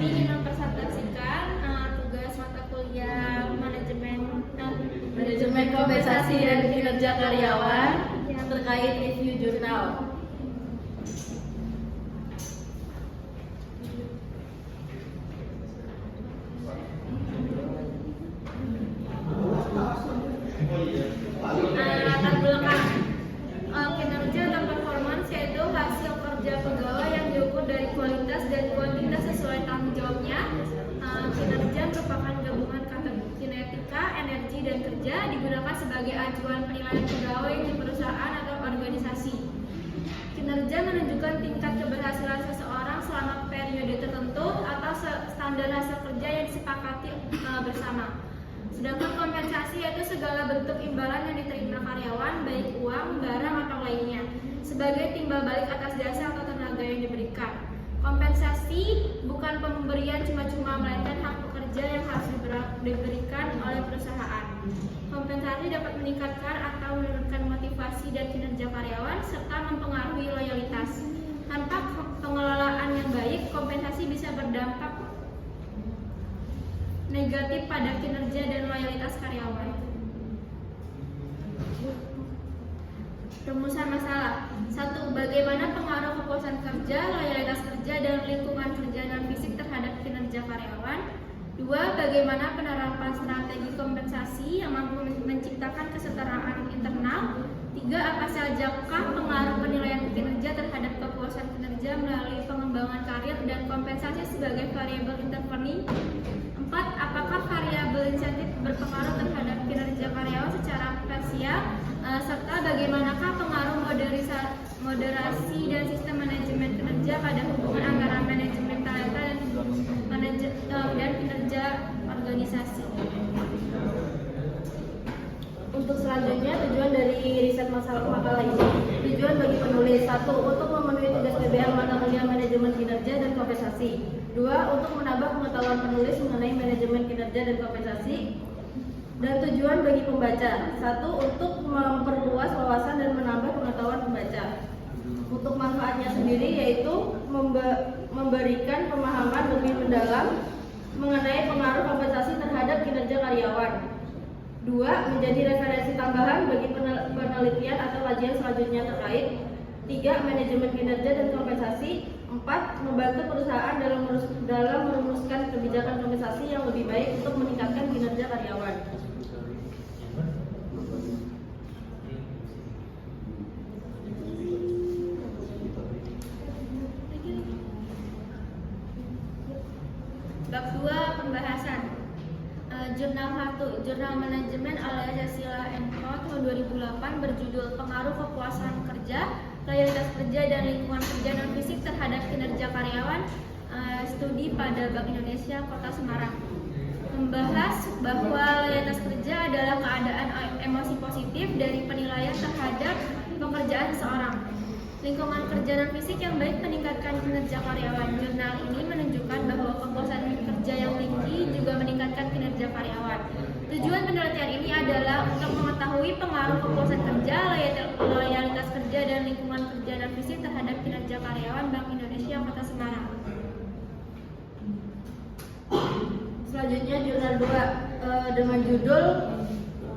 ingin mempresentasikan tugas mata kuliah manajemen kompensasi dan kinerja karyawan terkait review jurnal. Latar belakang kinerja dan performance yaitu hasil kerja pegawai yang diukur dari kualitas dan kuantitas sesuai tanggung jawabnya. Kinerja merupakan gabungan kategori kinetika, energi, dan kerja digunakan sebagai acuan penilaian pegawai di perusahaan atau organisasi. Kinerja menunjukkan tingkat keberhasilan seseorang selama periode tertentu atau standar hasil kerja yang disepakati bersama. Sedangkan kompensasi yaitu segala bentuk imbalan yang diterima karyawan, baik uang, barang, atau lainnya, sebagai timbal balik atas jasa atau tenaga yang diberikan. Kompensasi bukan pemberian cuma-cuma, melainkan hak pekerja yang harus diberikan oleh perusahaan. Kompensasi dapat meningkatkan atau menurunkan motivasi dan kinerja karyawan, serta mempengaruhi loyalitas. Tanpa pengelolaan yang baik, kompensasi bisa berdampak negatif pada kinerja dan loyalitas karyawan. Rumusan masalah. 1. Bagaimana pengaruh kepuasan kerja, loyalitas kerja, dan lingkungan kerja dan fisik terhadap kinerja karyawan. 2. Bagaimana penerapan strategi kompensasi yang mampu menciptakan kesetaraan internal. 3. Apa sajakah pengaruh penilaian kinerja terhadap kepuasan kinerja melalui pengembangan karir dan kompensasi sebagai variabel intervening. 4. Apakah variabel insentif berpengaruh terhadap kinerja karyawan secara parsial, serta bagaimanakah pengaruh moderasi dan sistem manajemen kinerja pada hubungan antara manajemen talenta dan kinerja organisasi. Untuk selanjutnya, tujuan dari riset makalah ini. Tujuan bagi penulis: 1. Untuk memenuhi tugas PBL mata kuliah manajemen kinerja dan kompensasi. 2. Untuk menambah pengetahuan penulis mengenai manajemen kinerja dan kompensasi. Dan tujuan bagi pembaca: 1. Untuk memperluas wawasan dan menambah pengetahuan pembaca. Untuk manfaatnya sendiri yaitu memberikan pemahaman lebih mendalam mengenai pengaruh kompensasi terhadap kinerja karyawan. 2. Menjadi referensi tambahan bagi penelitian atau kajian selanjutnya terkait. 3. Manajemen kinerja dan kompensasi. 4. Membantu perusahaan dalam merumuskan kebijakan kompensasi yang lebih baik untuk meningkatkan kinerja karyawan. Bab 2. Pembahasan. Jurnal 1, Jurnal Manajemen oleh Cecilia M. Co. tahun 2008 berjudul Pengaruh Kepuasan Kerja, Loyalitas Kerja, dan Lingkungan Kerja non Fisik terhadap Kinerja Karyawan, studi pada Bank Indonesia Kota Semarang. Membahas bahwa loyalitas kerja adalah keadaan emosi positif dari penilaian terhadap pekerjaan seseorang. Lingkungan kerja non fisik yang baik meningkatkan kinerja karyawan. Jurnal ini menunjukkan bahwa kepuasan kerja yang tinggi juga meningkatkan kinerja karyawan. Tujuan penelitian ini adalah untuk mengetahui pengaruh kepuasan kerja, loyalitas kerja, dan lingkungan kerja non fisik terhadap kinerja karyawan Bank Indonesia Kota Semarang. Selanjutnya jurnal 2 dengan judul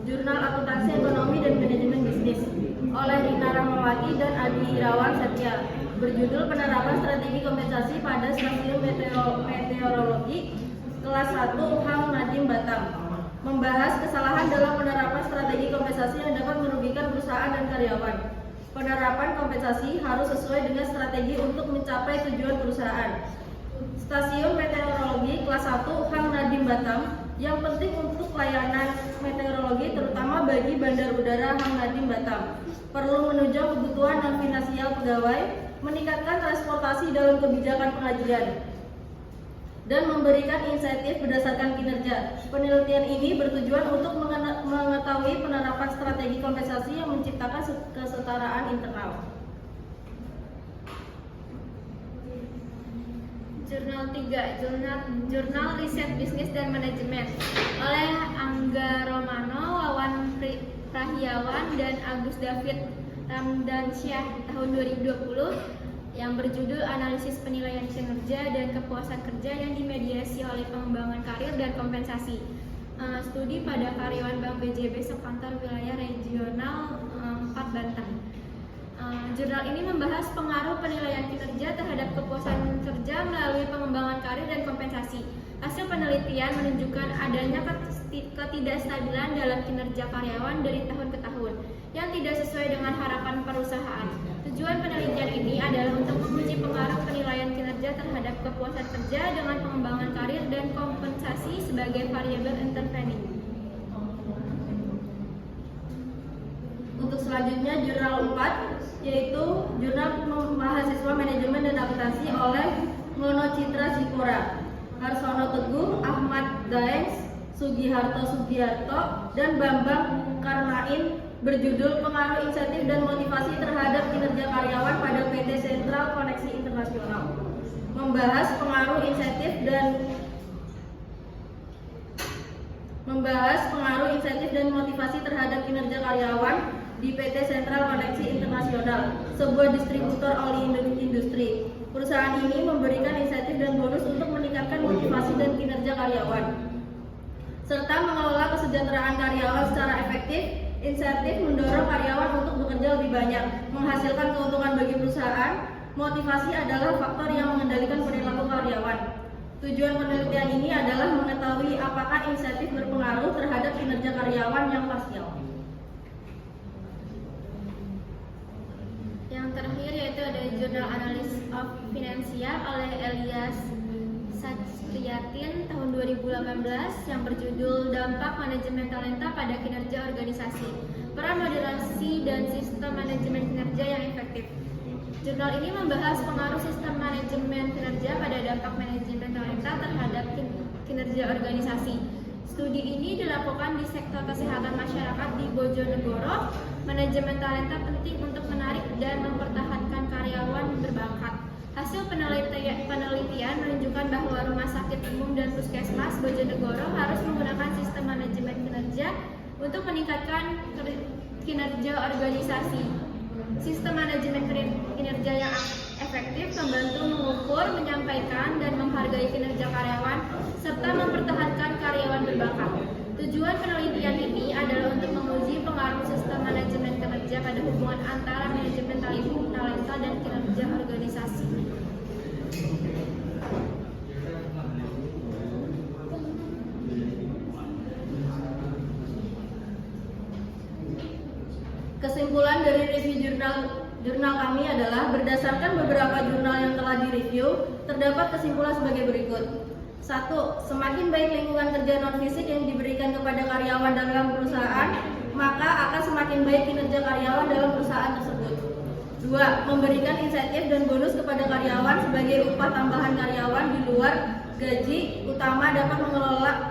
Jurnal Akuntansi Ekonomi dan Manajemen Bisnis oleh Rina Rahmawati dan Adi Irawan Satya, berjudul Penerapan Strategi Kompensasi pada Stasiun Meteorologi kelas 1 Hang Nadiem Batam. Membahas kesalahan dalam penerapan strategi kompensasi yang dapat merugikan perusahaan dan karyawan. Penerapan kompensasi harus sesuai dengan strategi untuk mencapai tujuan perusahaan. Stasiun Meteorologi kelas 1 Hang Nadiem Batam yang penting untuk layanan meteorologi terutama bagi Bandar Udara Hang Nadiem Batam. Perlu menunjang kebutuhan non finansial pegawai, meningkatkan transportasi dalam kebijakan pengajian, dan memberikan insentif berdasarkan kinerja. Penelitian ini bertujuan untuk mengetahui penerapan strategi kompensasi yang menciptakan kesetaraan internal. Jurnal 3, Jurnal Riset Bisnis dan Manajemen oleh Angga Romano, Wawan Prahiawan, dan Agus David Ramdansyah tahun 2020, yang berjudul Analisis Penilaian Kinerja dan Kepuasan Kerja yang dimediasi oleh pengembangan karir dan kompensasi. Studi pada karyawan Bank BJB sekantor wilayah regional 4 Banten. Jurnal ini membahas pengaruh penilaian kinerja terhadap kepuasan kerja melalui pengembangan karir dan kompensasi. Hasil penelitian menunjukkan adanya ketidakstabilan dalam kinerja karyawan dari tahun ke tahun yang tidak sesuai dengan harapan perusahaan. Tujuan penelitian ini adalah untuk menguji pengaruh penilaian kinerja terhadap kepuasan kerja dengan pengembangan karir dan kompensasi sebagai variabel intervening. Untuk selanjutnya jurnal 4 yaitu Jurnal Mahasiswa Manajemen dan Akuntansi oleh Mono Citra Sipora, Harsono Teguh, Ahmad Daeng, Sugiharto Sugiarto, dan Bambang Karnain, berjudul Pengaruh Insentif dan Motivasi Terhadap Kinerja Karyawan pada PT Sentral Koneksi Internasional. Membahas pengaruh insentif dan motivasi terhadap kinerja karyawan di PT Sentral Koneksi Internasional, sebuah distributor oli industri. Perusahaan ini memberikan insentif dan bonus untuk meningkatkan motivasi dan kinerja karyawan, serta mengelola kesejahteraan karyawan secara efektif. Insentif mendorong karyawan untuk bekerja lebih banyak, menghasilkan keuntungan bagi perusahaan. Motivasi adalah faktor yang mengendalikan perilaku karyawan. Tujuan penelitian ini adalah mengetahui apakah insentif berpengaruh terhadap kinerja karyawan yang parsial. Yang terakhir yaitu ada Jurnal Analysis of Financial oleh Elias Satriatin tahun 2018 yang berjudul Dampak Manajemen Talenta pada Kinerja Organisasi, Peran Moderasi dan Sistem Manajemen Kinerja yang Efektif. Jurnal ini membahas pengaruh sistem manajemen kinerja pada dampak manajemen talenta terhadap kinerja organisasi. Studi ini dilakukan di sektor kesehatan masyarakat di Bojonegoro. Manajemen talenta penting untuk menarik dan mempertahankan karyawan berbakat. Hasil penelitian menunjukkan bahwa rumah sakit umum dan puskesmas Bojonegoro harus menggunakan sistem manajemen kinerja untuk meningkatkan kinerja organisasi. Sistem manajemen kinerja yang efektif membantu mengukur, menyampaikan, dan menghargai kinerja karyawan, serta mempertahankan karyawan berbakat. Tujuan penelitian ini adalah untuk menguji pengaruh sistem manajemen kinerja pada hubungan antara manajemen talenta dan kinerja organisasi. Kesimpulan dari review jurnal kami adalah berdasarkan beberapa jurnal yang telah direview, terdapat kesimpulan sebagai berikut. 1. Semakin baik lingkungan kerja non-fisik yang diberikan kepada karyawan dalam perusahaan, maka akan semakin baik kinerja karyawan dalam perusahaan tersebut. 2. Memberikan insentif dan bonus kepada karyawan sebagai upah tambahan karyawan di luar gaji utama dapat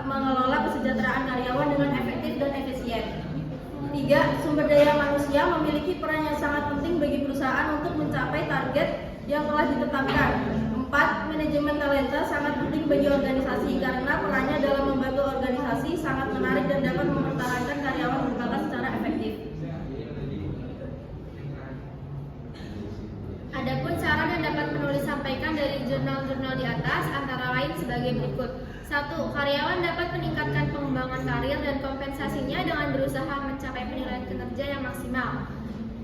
mengelola kesejahteraan karyawan dengan efektif dan efisien. 3. Sumber daya manusia memiliki peran yang sangat penting bagi perusahaan untuk mencapai target yang telah ditetapkan. 4. Manajemen talenta sangat penting bagi organisasi karena perannya dalam membantu organisasi sangat menarik dan dapat mempertahankan karyawan berbakat secara efektif. Adapun saran yang dapat penulis sampaikan dari jurnal-jurnal di atas antara lain sebagai berikut. 1. Karyawan dapat meningkatkan pengembangan karir dan kompensasinya dengan berusaha mencapai penilaian kinerja yang maksimal.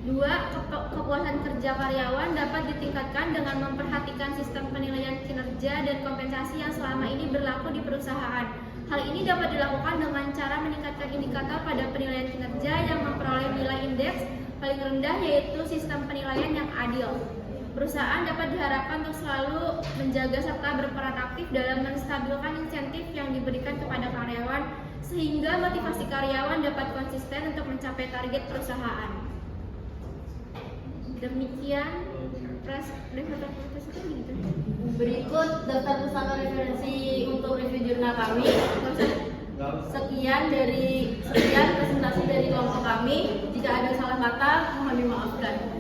2. Kepuasan kerja karyawan dapat ditingkatkan dengan memperhatikan sistem penilaian kinerja dan kompensasi yang selama ini berlaku di perusahaan. Hal ini dapat dilakukan dengan cara meningkatkan indikator pada penilaian kinerja yang memperoleh nilai indeks paling rendah, yaitu sistem penilaian yang adil. Perusahaan dapat diharapkan untuk selalu menjaga serta berperan aktif dalam menstabilkan insentif yang diberikan kepada karyawan sehingga motivasi karyawan dapat konsisten untuk mencapai target perusahaan. Demikian Berikut daftar pustaka referensi untuk review jurnal kami. Sekian presentasi dari kelompok kami. Jika ada salah kata, mohon dimaafkan.